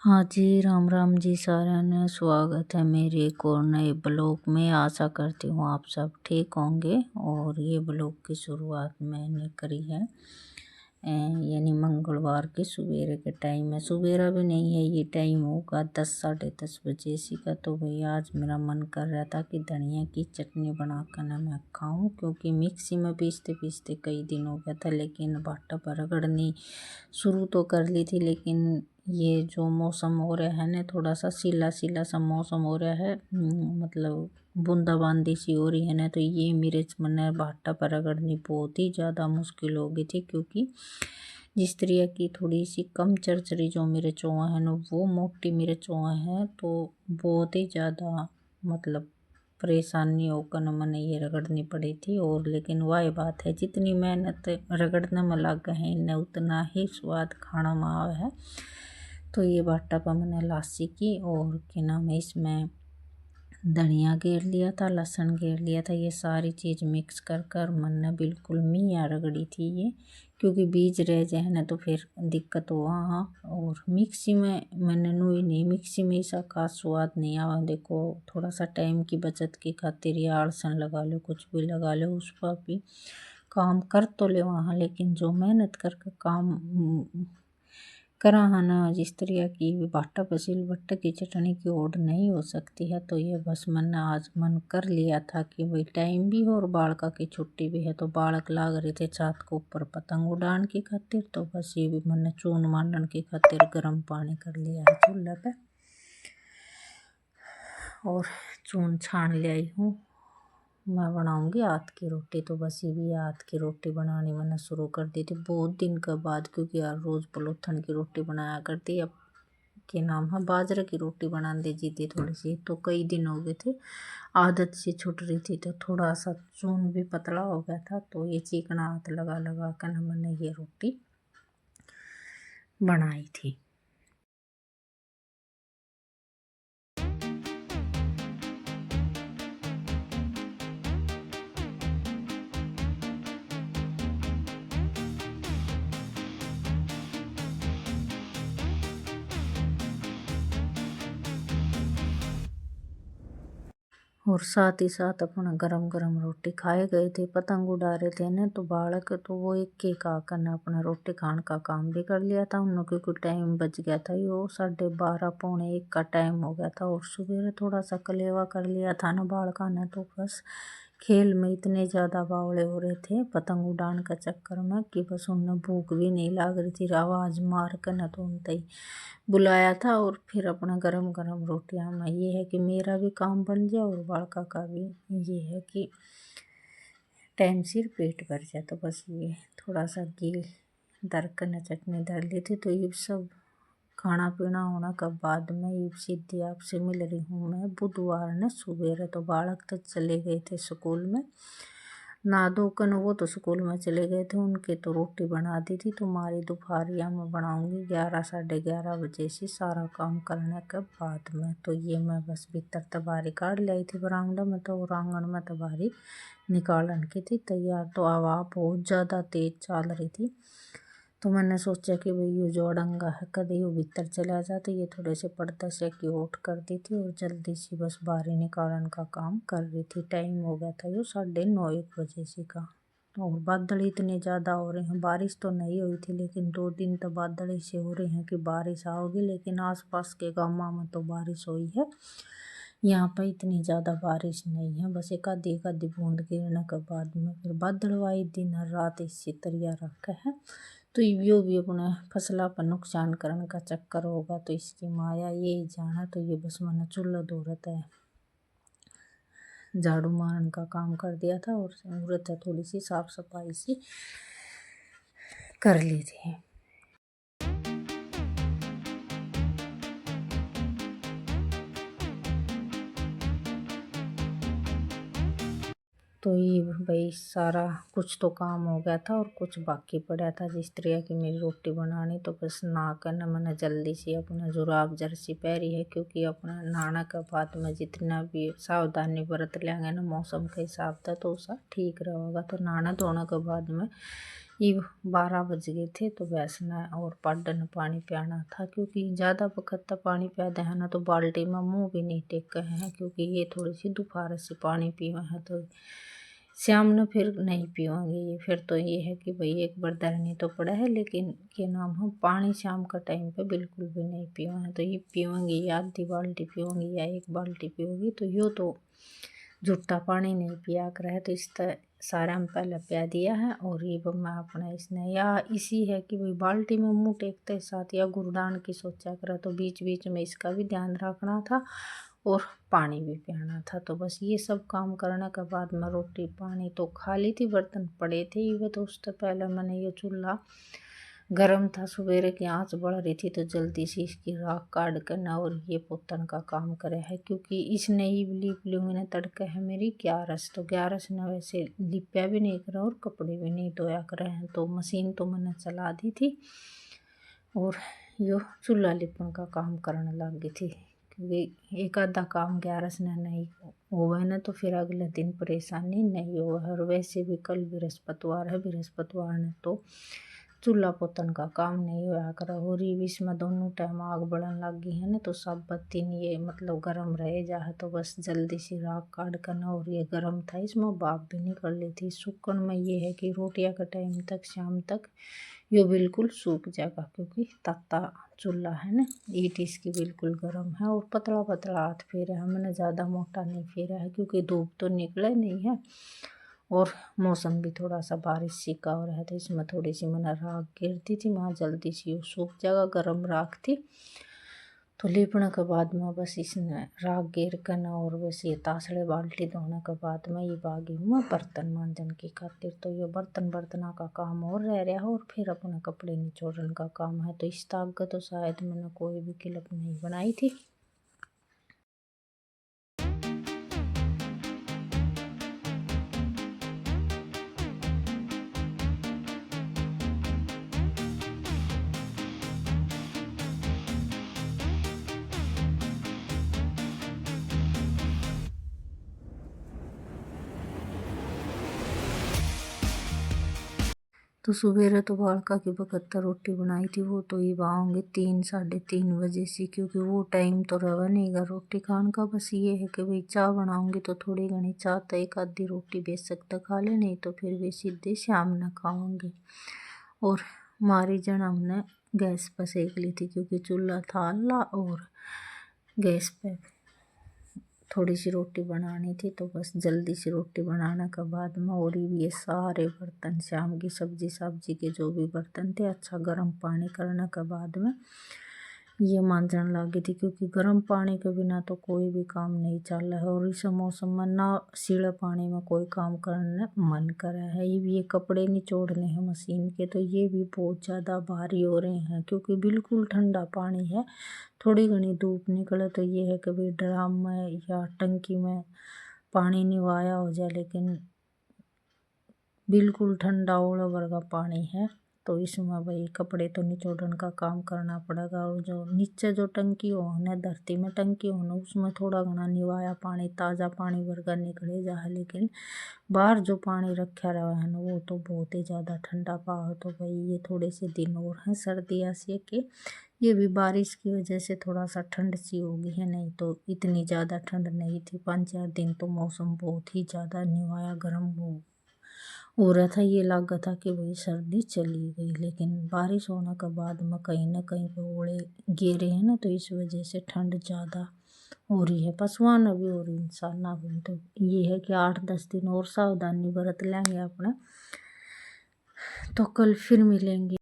हाँ जी, राम राम जी साਰਿਆਂ ने स्वागत है मेरे एक और नए ब्लॉग में। आशा करती हूँ आप सब ठीक होंगे। और ये ब्लॉग की शुरुआत मैंने करी है यानी मंगलवार के सवेरे के टाइम है। सवेरा भी नहीं है, ये टाइम होगा 10 साढ़े 10 बजे इसी का। तो भाई आज मेरा मन कर रहा था कि धनिया की चटनी बना कर ना मैं खाऊं, क्योंकि मिक्सी में पीसते पीसते कई दिन हो गया था। लेकिन बाटा पर रगड़नी शुरू तो कर ली थी, लेकिन ये जो मौसम हो रहा है ना, थोड़ा सा सीला सीला सा मौसम हो रहा है, मतलब बूंदाबांदी सी हो रही है ना, तो ये मिर्च मैंने भाटा पर रगड़नी बहुत ही ज़्यादा मुश्किल हो गई थी। क्योंकि जिस तरह की थोड़ी सी कम चरचरी जो मिर्च हुआ है ना, वो मोटी मिर्च हुआ है, तो बहुत ही ज़्यादा मतलब परेशानी होकर न मैंने ये रगड़नी पड़ी थी। और लेकिन वही बात है, जितनी मेहनत रगड़ने में लग है इन्हें उतना ही स्वाद खाना में आवा है। तो ये बाटा पर मैंने लासी की और क्या नाम है, इसमें धनिया घेर लिया था, लहसुन घेर लिया था, ये सारी चीज़ मिक्स कर कर मैंने बिल्कुल मिया रगड़ी थी ये। क्योंकि बीज रह जाए ना तो फिर दिक्कत हो। हाँ, और मिक्सी में मैंने नूई नहीं, मिक्सी में ऐसा खास स्वाद नहीं आवा। देखो थोड़ा सा टाइम की बचत की खातिर या आलसन लगा लो, कुछ भी लगा लो, उस पर भी काम कर तो ले वहाँ, लेकिन जो मेहनत करके काम करा है ना, जिस तरह की बाटा पसील बट्टे की चटनी की ओढ़ नहीं हो सकती है। तो ये बस मैंने आज मन कर लिया था कि भाई टाइम भी हो और बालका की छुट्टी भी है, तो बालक लाग रहे थे छत के ऊपर पतंग उड़ान की खातिर। तो बस ये भी मैंने चून मांडन की खातिर गर्म पानी कर लिया है चूल्हे पे और चून छान ले आई हूँ। मैं बनाऊंगी आत की रोटी, तो बस ये भी आत की रोटी बनानी मैंने शुरू कर दी थी बहुत दिन के बाद। क्योंकि यार रोज़ पलोथन की रोटी बनाया करती, अब के नाम है बाजरे की रोटी बना दीजिए थी थोड़ी सी, तो कई दिन हो गए थे आदत से छूट रही थी। तो थोड़ा सा चून भी पतला हो गया था, तो ये चिकना हाथ लगा लगा कर ना मैंने ये रोटी बनाई थी। और साथ ही साथ अपना गरम गरम रोटी खाए गए थे, पतंग उड़ा रहे थे ना, तो बालक तो वो एक केक आकर ने अपना रोटी खाने का काम भी कर लिया था। उन लोगों को टाइम बच गया था, यो 12:30 पौने 1 का टाइम हो गया था। और सुबह थोड़ा सा कलेवा कर लिया था ना बालका ने, तो बस खेल में इतने ज़्यादा बावले हो रहे थे पतंग उड़ान का चक्कर में कि बस उन्हें भूख भी नहीं लग रही थी। आवाज़ मार कर न तो उनते ही बुलाया था। और फिर अपना गरम गरम रोटियां में ये है कि मेरा भी काम बन जाए और बालका का भी ये है कि टाइम सिर पेट भर जाए। तो बस ये थोड़ा सा घी दर कर न चटनी धर ली थी। तो ये सब खाना पीना होना के बाद में ये सीधी आपसे मिल रही हूँ मैं बुधवार ने सुबह। तो बालक तो चले गए थे स्कूल में, ना दो कन वो तो स्कूल में चले गए थे, उनके तो रोटी बना दी थी। तो हमारी दोपहरिया में बनाऊंगी 11 साढ़े 11 बजे से सारा काम करने के बाद में। तो ये मैं बस भीतर तबारी काट लाई थी बरामदा में, तो आंगन में तबारी निकालन की थी तैयार। तो हवा बहुत ज़्यादा तेज़ चल रही थी, तो मैंने सोचा कि भाई ये जो अड़ंगा है कभी वो भीतर चला जाता, ये थोड़े से पर्दा से की ओट कर दी थी और जल्दी से बस बाहरी निकालन का काम कर रही थी। टाइम हो गया था ये 9:30 1 बजे से का। और बादल इतने ज़्यादा हो रहे हैं, बारिश तो नहीं हुई थी लेकिन 2 दिन तो बादल ऐसे हो रहे हैं कि बारिश आओगी। लेकिन आसपास के गाँव में तो बारिश हुई है, यहाँ पर इतनी ज़्यादा बारिश नहीं है। बस एक आधी बूंद गिरने के बाद में फिर बादल वाई दिन हर रात इसी तरह रखा है। तो यो भी अपने फसला पर नुकसान करने का चक्कर होगा, तो इसकी माया यही जाना। तो ये बस मैंने चूल्हा धोरत है झाड़ू मारने का काम कर दिया था और जरूरत है थोड़ी सी साफ सफाई सी कर ली थी। तो ये भाई सारा कुछ तो काम हो गया था और कुछ बाकी पड़ा था। जिस तरह की मेरी रोटी बनानी, तो बस नहा कर न मैंने जल्दी से अपना जुराब जर्सी पहरी है। क्योंकि अपना नहाने के बाद में जितना भी सावधानी बरत लेंगे ना मौसम के हिसाब से, तो सब ठीक रहेगा। तो नहाना धोने के बाद में ये 12 बज गए थे तो भैंसना और पाडा ने पानी पियाना था, क्योंकि ज़्यादा वक्त तक पानी पियाते हैं ना तो बाल्टी में मुँह भी नहीं टेक हैं, क्योंकि ये थोड़ी सी दोपहर से पानी पिए हैं तो शाम ने फिर नहीं पियोगे ये। फिर तो ये है कि भाई एक बार धरनी तो पड़ा है, लेकिन क्या नाम हम पानी शाम का टाइम पे बिल्कुल भी नहीं पियो हैं। तो ये पियोगी या आधी बाल्टी पियोगी या 1 बाल्टी पियोगी, तो यो तो झूठा पानी नहीं पिया कर है। तो इस तरह सारा में पहले पिया दिया है। और ये मैं अपना इसने या इसी है कि भाई बाल्टी में मुँह टेकते साथ या गुरदान की सोचा करा, तो बीच बीच में इसका भी ध्यान रखना था और पानी भी पियाना था। तो बस ये सब काम करने के बाद मैं रोटी पानी तो खा ली थी, बर्तन पड़े थे ये। तो उससे पहले मैंने ये चूल्हा गरम था, सवेरे की आँच बढ़ रही थी तो जल्दी से इसकी राख काट करना और ये पोतन का काम करे है, क्योंकि इसने ही लीप लूँगी ने तड़का है मेरी 11 तो 11 ने वैसे लिपया भी नहीं करा और कपड़े भी नहीं धोया करे हैं। तो मशीन तो मैंने चला दी थी और यो चूल्हा लिपन का काम करने लग गई थी, क्योंकि एक आधा काम 11 ने नहीं हुआ ना तो फिर अगले दिन परेशानी नहीं हुआ है। और वैसे भी कल बृहस्पतिवार है, बृहस्पतिवार ने तो चूल्हा पोतन का काम नहीं होया करा। और ये इसमें दोनों टाइम आग बढ़न लग गई है ना, तो सब बत्ती ये मतलब गर्म रहे जा है। तो बस जल्दी से राख काट करना। और ये गर्म था, इसमें भाप भी निकल ली थी। सूखन में ये है कि रोटियां का टाइम तक शाम तक ये बिल्कुल सूख जाएगा, क्योंकि तत्ता चूल्हा है ना। ईट इसकी बिल्कुल गर्म है और पतला पतला हाथ फेरा है, मैंने ज़्यादा मोटा नहीं फेरा है, क्योंकि धूप तो निकले नहीं है और मौसम भी थोड़ा सा बारिश सी का हो रहा है। तो इसमें थोड़ी सी मैंने राख गिरती थी, वहाँ जल्दी सी सूख जाएगा, गर्म राख थी। तो लीपने के बाद में बस इसने राख गिर कर और बस ये तासड़े बाल्टी धोने के बाद में ये बागी हूँ मैं बर्तन मांजन की खातिर। तो ये बर्तना का काम और रह रहा है और फिर अपने कपड़े निचोड़न का काम है। तो इस ताक का तो शायद मैंने कोई भी क्लिप नहीं बनाई थी। तो सवेरे तो बालका की बकत्तर रोटी बनाई थी, वो तो ये आऊँगे 3 साढ़े 3 बजे से, क्योंकि वो टाइम तो रहा नहीं गा रोटी खाने का। बस ये है कि भाई चाय बनाऊँगी तो थोड़ी घनी चाय तो एक आधी रोटी बेशक खा ले, नहीं तो फिर भी सीधे शाम न खाऊँगी। और मारी जन हमने गैस पर सेक ली थी, क्योंकि चूल्हा था अल्लाह और गैस पे थोड़ी सी रोटी बनानी थी। तो बस जल्दी से रोटी बनाने के बाद में और ये सारे बर्तन शाम की सब्जी के जो भी बर्तन थे अच्छा गर्म पानी करने के बाद में ये मांजन लगी थी, क्योंकि गर्म पानी के बिना तो कोई भी काम नहीं चल रहा है। और इस मौसम में ना सीले पानी में कोई काम करने मन कर रहा है। ये कपड़े निचोड़ने हैं मशीन के, तो ये भी बहुत ज़्यादा भारी हो रहे हैं, क्योंकि बिल्कुल ठंडा पानी है। थोड़ी घनी धूप निकले तो ये है कि भाई ड्राम में या टंकी में पानी निवाया हो जाए, लेकिन बिल्कुल ठंडा ओला वर्गा पानी है। तो इसमें भाई कपड़े तो निचोड़न का काम करना पड़ेगा। और जो नीचे जो टंकी हो न धरती में टंकी हो न उसमें थोड़ा घना निवाया पानी ताज़ा पानी वर्गा निकले जा है, लेकिन बाहर जो पानी रखा रहा है ना वो तो बहुत ही ज़्यादा ठंडा पाओ। तो भाई ये थोड़े से दिन और हैं सर्दियाँ से के, ये भी बारिश की वजह से थोड़ा सा ठंड सी हो गई है, नहीं तो इतनी ज़्यादा ठंड नहीं थी। 5-4 दिन तो मौसम बहुत ही ज़्यादा निवाया गर्म हो रहा था। ये लगा था कि भाई सर्दी चली गई, लेकिन बारिश होने के बाद में कहीं ना कहीं पे ओले गिरे हैं ना, तो इस वजह से ठंड ज़्यादा हो रही है। पशुआन भी हो रही, इंसान ना भी। तो ये है कि 8-10 दिन और सावधानी बरत लेंगे अपना, तो कल फिर मिलेंगे।